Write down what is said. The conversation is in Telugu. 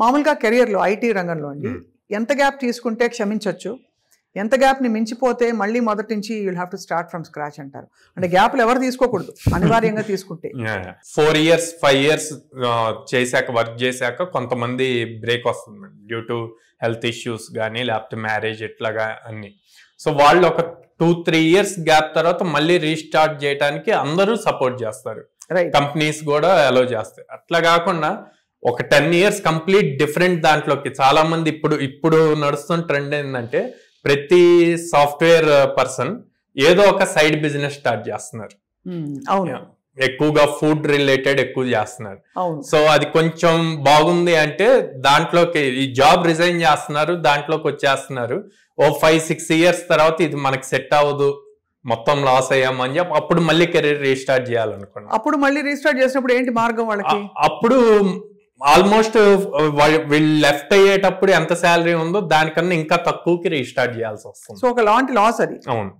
మామూలుగా కెరియర్లో ఐటీ రంగంలో అండి ఎంత గ్యాప్ తీసుకుంటే క్షమించవచ్చు, ఎంత గ్యాప్ని మించిపోతే మళ్ళీ మొదటి నుంచి you'll have to start from scratch అంటారు? అంటే గ్యాప్లు ఎవరు తీసుకోకూడదు అనివార్యంగా తీసుకుంటే. 4 years 5 years చేశాక వర్క్ చేశాక కొంతమంది బ్రేక్ వస్తుంది డ్యూ టు హెల్త్ ఇష్యూస్ కానీ లేకపోతే మ్యారేజ్ ఇట్లాగా అన్ని. సో వాళ్ళు ఒక 2-3 years గ్యాప్ తర్వాత మళ్ళీ రీస్టార్ట్ చేయడానికి అందరూ సపోర్ట్ చేస్తారు, కంపెనీస్ కూడా అలో చేస్తాయి. అట్లా కాకుండా ఒక 10 years కంప్లీట్ డిఫరెంట్ దాంట్లోకి చాలా మంది ఇప్పుడు నడుస్తున్న ట్రెండ్ ఏంటంటే ప్రతి సాఫ్ట్వేర్ పర్సన్ ఏదో ఒక సైడ్ బిజినెస్ స్టార్ట్ చేస్తున్నారు. ఎక్కువగా ఫుడ్ రిలేటెడ్ ఎక్కువ చేస్తున్నారు. సో అది కొంచెం బాగుంది అంటే దాంట్లోకి ఈ జాబ్ రిజైన్ చేస్తున్నారు, దాంట్లోకి వచ్చేస్తున్నారు. ఓ 5-6 years తర్వాత ఇది మనకి సెట్ అవ్వదు, మొత్తం లాస్ అయ్యామని చెప్పి అప్పుడు మళ్ళీ కెరీర్ రీస్టార్ట్ చేయాలనుకున్నాను. అప్పుడు మళ్ళీ రీస్టార్ట్ చేసినప్పుడు ఏంటి మార్గం వాళ్ళకి? అప్పుడు ఆల్మోస్ట్ వీళ్ళు లెఫ్ట్ అయ్యేటప్పుడు ఎంత శాలరీ ఉందో దానికన్నా ఇంకా తక్కువకి రీస్టార్ట్ చేయాల్సి వస్తుంది. సో ఒక లాంటి లాస్ అది. అవును.